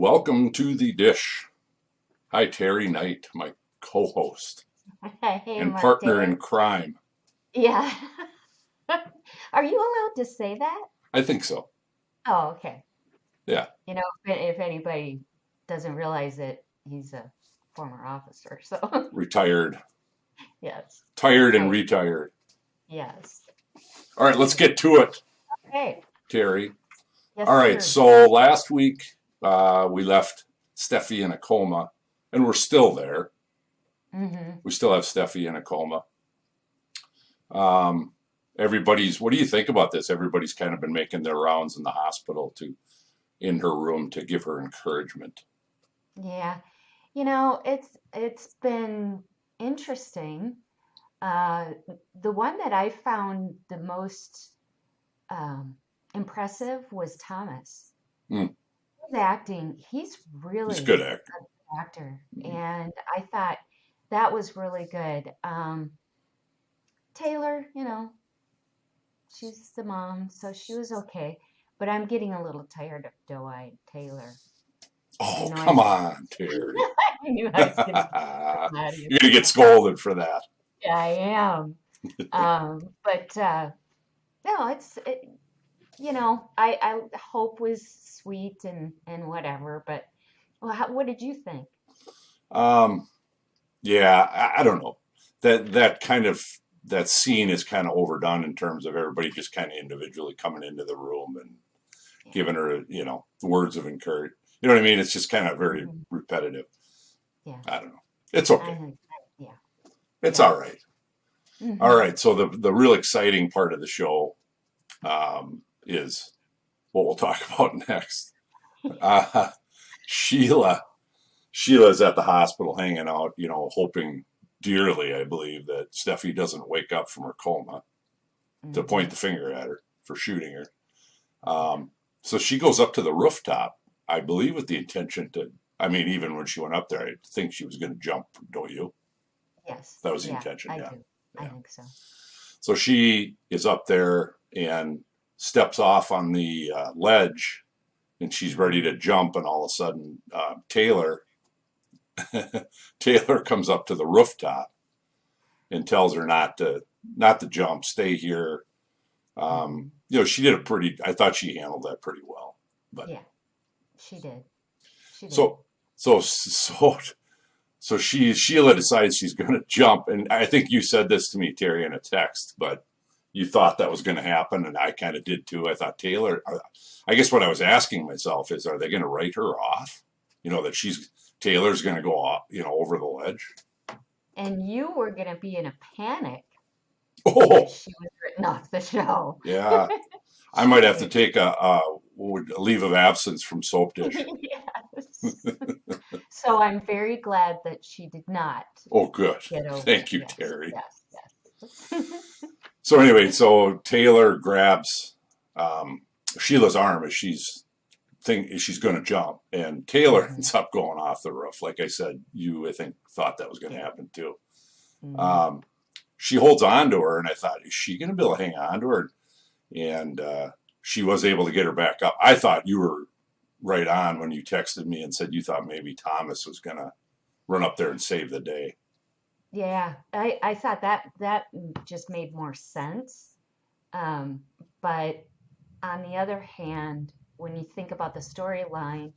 Welcome to the dish. Hi, Terry Knight, my co-host Hey, and Mark partner in David. crime. Yeah. Are you allowed to say that? I think so. Oh, okay. Yeah, If anybody doesn't realize it, he's a former officer. So, retired, yes. tired and Right. retired. Yes. All right, let's get to it, Hey. Terry. All Yes, right, sir. so last week we left Steffi in a coma, and we're still there. Mm-hmm. We still have Steffi in a coma. Um, what do you think about this? Everybody's kind of been making their rounds in the hospital in her room to give her encouragement. Yeah. It's been interesting. Uh, the one that I found the most um, impressive was Thomas. Mm, His acting, he's he's a good really actor. actor, and I thought that was really good. Taylor, she's the mom, so she was okay, but I'm getting a little tired of doe-eyed Taylor. I Oh, know I come knew on, Terry. I knew I You're was gonna get mad at you going to for get that. scolded for that. Yeah, I am. But no, I hope was sweet and whatever, but well, what did you think? Um, yeah, I don't know. That kind of that scene is kind of overdone in terms of everybody just kind of individually coming into the room and Yeah. giving her, words of encouragement. You know what I mean? It's just kind of very Hmm. repetitive. Yeah. I don't know. It's I okay. think, yeah. It's Yeah. all right. All Hmm. right. So the real exciting part of the show is what we'll talk about next. Uh, Sheila Sheila's at the hospital hanging out, hoping dearly, I believe, that Steffi doesn't wake up from her coma to point Hmm. the finger at her for shooting her. Yeah. So she goes up to the rooftop, I believe, with the intention to. I mean, even when she went up there, I think she was going to jump, don't you? Yes. That was the Yeah, intention, I yeah. do. I Yeah. think so. So she is up there and steps off on the ledge and she's ready Hmm. to jump. And all of a sudden, Taylor comes up to the rooftop and tells her not to jump, stay here. Hmm. She did a pretty. I thought she handled that pretty well. But Yeah, she did. She did. so so so so Sheila decides she's going to jump, and I think you said this to me, Terry, in a text, but you thought that was going to happen, and I kind of did too. I thought Taylor. I guess what I was asking myself is, are they going to write her off? That Taylor's going to go off, over the ledge. And you were going to be in a panic if Oh she was written off the show. yeah, I might have to take a leave of absence from Soap Dish. Yes. So I'm very glad that she did not Oh, good. get over it. Thank you, Yes. Terry. Yes. Yes. So anyway, so Taylor grabs Sheila's arm as she's going to jump, and Taylor Hmm. ends up going off the roof. Like I said, I think thought that was going to Yeah. happen too. Hmm. Um, she holds on to her, and I thought, is she going to be able to hang on to her? And she was able to get her back up. I thought you were right on when you texted me and said you thought maybe Thomas was going to run up there and save the day. Yeah, I thought that just made more sense. Um, but on the other hand, when you think about the storyline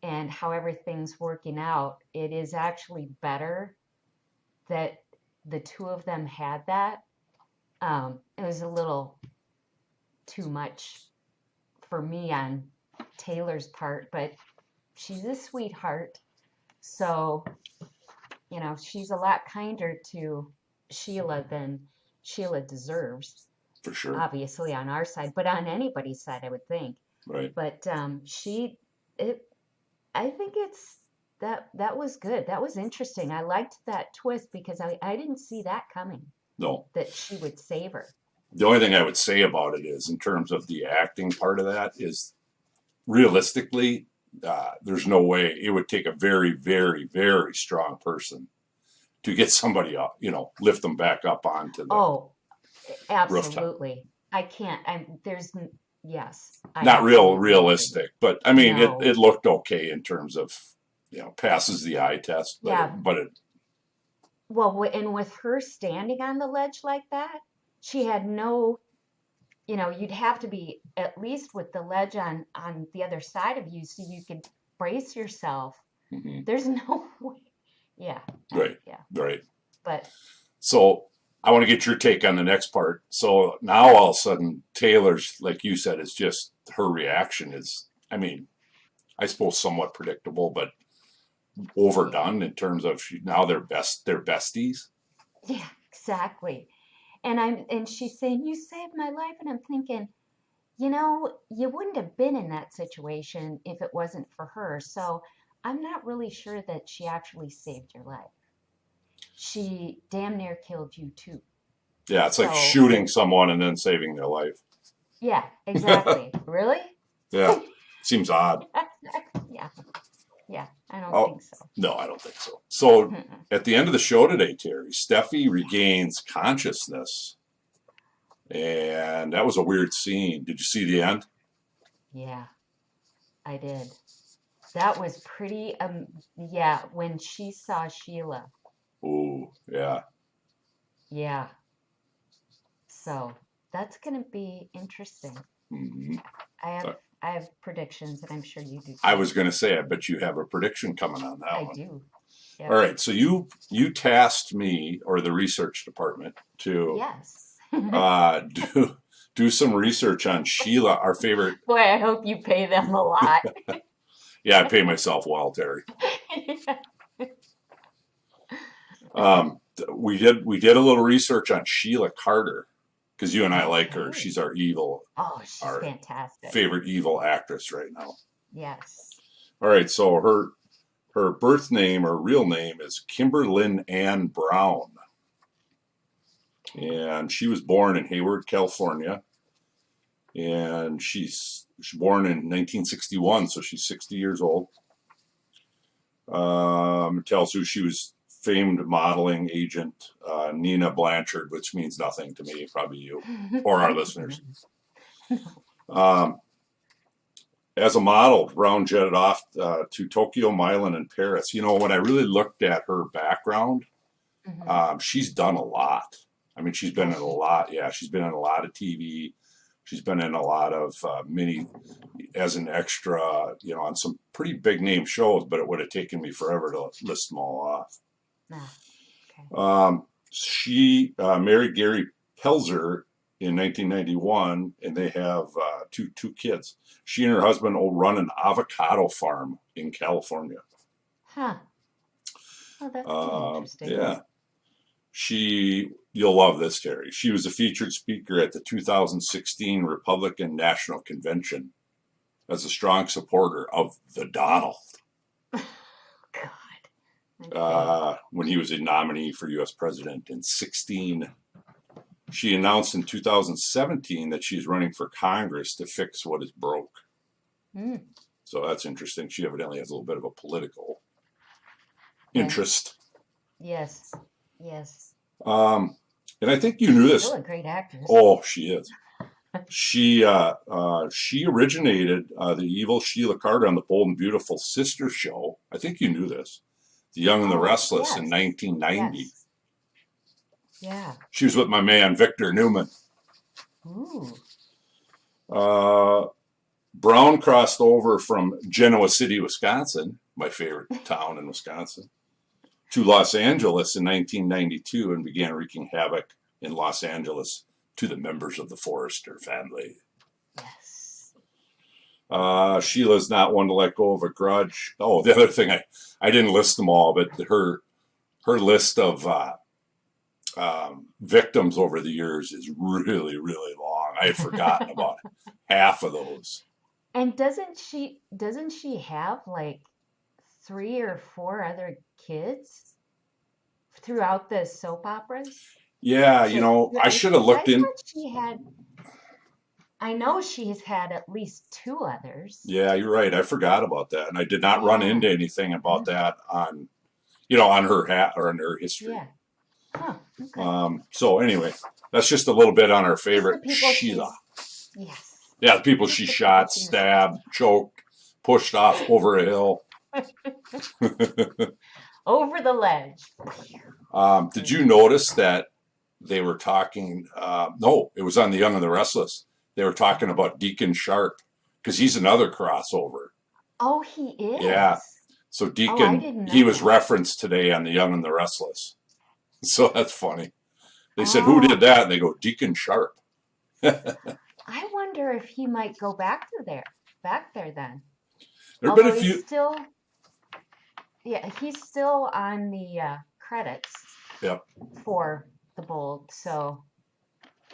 and how everything's working out, it is actually better that the two of them had that. It was a little too much for me on Taylor's part, but she's a sweetheart. So, she's a lot kinder to Sheila than Sheila deserves, For sure. obviously on our side, but on anybody's side, I would think. Right. But it, I think that was good. That was interesting. I liked that twist because I didn't see that coming, No. that she would save her. The only thing I would say about it is, in terms of the acting part of that, is realistically, there's no way it would take a very, very, very strong person to get somebody up, lift them back up onto the Oh, rooftop. absolutely. I can't. I'm there's. Yes, I Not absolutely agree. realistic, but I mean, No. it looked okay in terms of, passes the eye test, Yeah. but it, Well, and with her standing on the ledge like that, she had no, you'd have to be at least with the ledge on the other side of you so you could brace yourself. mhm, There's no way. Yeah. right, Yeah. right. But So I want to get your take on the next part. So now all of a sudden, Taylor's, like you said, is just her reaction is, I mean, I suppose somewhat predictable, but yeah. overdone in terms of now they're besties. Yeah, exactly. And she's saying, "You saved my life." And I'm thinking, you wouldn't have been in that situation if it wasn't for her. So I'm not really sure that she actually saved your life. She damn near killed you too. Yeah, it's like So, shooting someone and then saving their life. yeah, exactly. Really? Yeah, seems odd. Yeah, yeah, I don't Oh, think so. no, I don't think so. So Mm-mm. at the end of the show today, Terry, Steffi regains consciousness. And that was a weird scene. Did you see the end? Yeah, I did. That was pretty, yeah, when she saw Sheila. Ooh, yeah. Yeah, so that's gonna be interesting. Hmm. I have I have predictions, and I'm sure you do I too. was going to say, I bet you have a prediction coming on that I one. do. All Yep. right, so you tasked me or the research department to Yes. uh, do do some research on Sheila, our favorite. Boy, I hope you pay them a lot. Yeah, I pay myself well, Terry. We did a little research on Sheila Carter because you and I like her. Okay. She's Oh, she's our fantastic. favorite evil actress right now. Yes. All right, so her birth name or real name is Kimberlyn Ann Brown, Okay. and she was born in Hayward, California, and she's born in 1961, so she's 60 years old. It tells who she was: famed modeling agent Nina Blanchard, which means nothing to me, probably you or our listeners. No. Um, as a model, Brown jetted off to Tokyo, Milan, and Paris. When I really looked at her background, Hmm. she's done a lot. I mean, she's been Has in a she? lot. Yeah, she's been in a lot of TV. She's been in a lot of mini as an extra, on some pretty big name shows, but it would have taken me forever to list them all off. Ah, okay. She married Gary Pelzer in 1991, and they have two kids. She and her husband will run an avocado farm in California. Huh. Oh, that's interesting. Yeah. You'll love this, Terry. She was a featured speaker at the 2016 Republican National Convention as a strong supporter of the Donald God. Okay. when he was a nominee for U.S. president in 16. She announced in 2017 that she's running for Congress to fix what is broke. Mm. So that's interesting. She evidently has a little bit of a political Bent. interest. Yes. Yes. And I think you knew She's this. still a great actress. Oh, she is. She originated the evil Sheila Carter on the Bold and Beautiful Sister show. I think you knew this. The Young and the Oh, Restless in yes. 1990. Yes. Yeah. She was with my man Victor Newman. Ooh. Uh, Brown crossed over from Genoa City, Wisconsin, my favorite town in Wisconsin, to Los Angeles in 1992 and began wreaking havoc in Los Angeles to the members of the Forrester family. Yes. Sheila's not one to let go of a grudge. Oh, the other thing, I didn't list them all, but her list of victims over the years is really, really long. I had forgotten about half of those. And doesn't she have like 3 or 4 other kids throughout the soap operas? Yeah, I should have I looked in. thought she had. I know she's had at least 2 others. Yeah, you're right. I forgot about that, and I did not run Yeah. into anything about that on her hat or in her history. Yeah. Huh. Okay. So anyway, that's just a little bit on our Just the favorite people Sheila. she's. Yes. Yeah, the people Just she the people shot, she mistreated. stabbed, choked, pushed off over a hill. Over the ledge. Did you Crazy. notice that they were talking? No, it was on The Young and the Restless. They were talking Oh. about Deacon Sharp because he's another crossover. Oh, he Yeah. is. So Oh, I Deacon, didn't he know was that. referenced today on The Young and the Restless. So that's funny. They said, "Who did Oh, that?" And they go, "Deacon Sharp." There I wonder if he might go back there then. have been a Although he's few. still, yeah, he's still on the credits Yep. for the Bold, so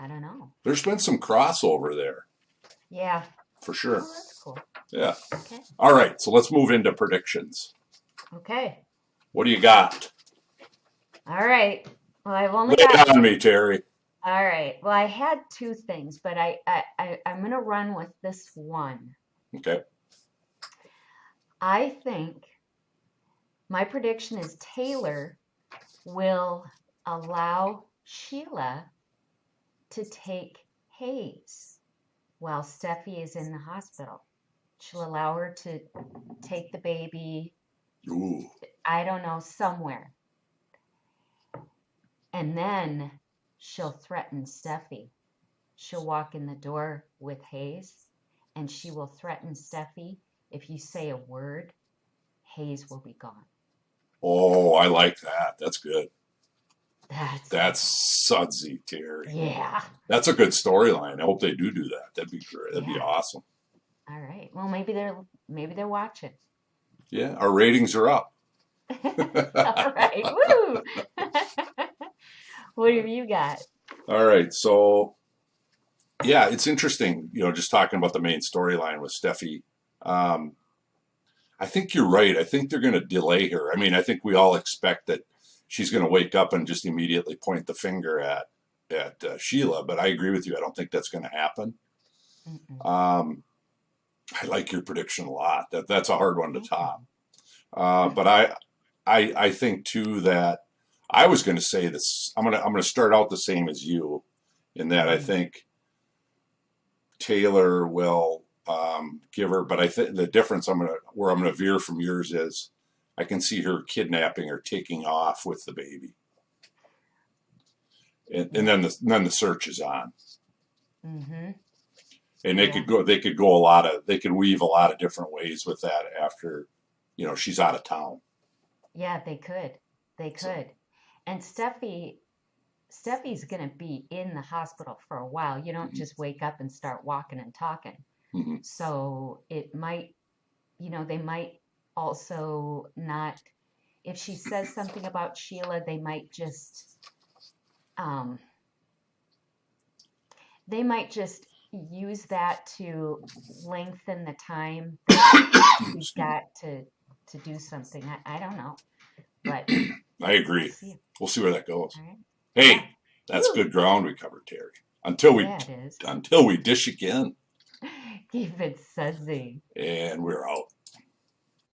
I don't know. There's been some crossover there Yeah. for sure. Oh, that's cool. Yeah. Okay. All right. So let's move into predictions. Okay. What do you got? All right. Well, I've only Lay got, it on me, Terry. all right. Well, I had two things, but I'm gonna run with this one. Okay. I think my prediction is Taylor will allow Sheila to take Hayes while Steffi is in the hospital. She'll allow her to take the baby, Ooh. I don't know, somewhere. And then she'll threaten Steffi. She'll walk in the door with Hayes and she will threaten Steffi. If you say a word, Hayes will be gone. Oh, I like that. That's good. That's That's sudsy, Terry. yeah. That's a good storyline. I hope they do that. That'd be great. That'd be Yeah. awesome. All right. Well, maybe they're watching. Yeah, our ratings are up. All right. Woo! What have you got? All right. So, yeah, it's interesting, just talking about the main storyline with Steffi. Um, I think you're right. I think they're going to delay her. I mean, I think we all expect that she's going to wake up and just immediately point the finger at Sheila, but I agree with you. I don't think that's going to happen. Mm-mm. Um, I like your prediction a lot. That's a hard one to Thank you. top. But I think too that I was going to say this. I'm gonna start out the same as you, in that I Mm-hmm. think Taylor will give her. But I think the difference where I'm gonna veer from yours is I can see her kidnapping or taking off with the baby, and Yeah. then the search is on, Mm-hmm. and Yeah. they could go they could weave a lot of different ways with that after she's out of town. Yeah, they could. They So could. And Steffi's gonna be in the hospital for a while. You don't mhm, just wake up and start walking and talking. mhm. So it might, they might also not, if she says something about Sheila, um, they might just use that to lengthen the time that she's Excuse me. got to do something. I don't know, but I we'll agree. see. We'll see where that goes. All right. Yeah. Hey, that's Woo. good ground we covered, Terry. Until we Yeah, it is. until we dish again, Keep it sudsy. and we're out.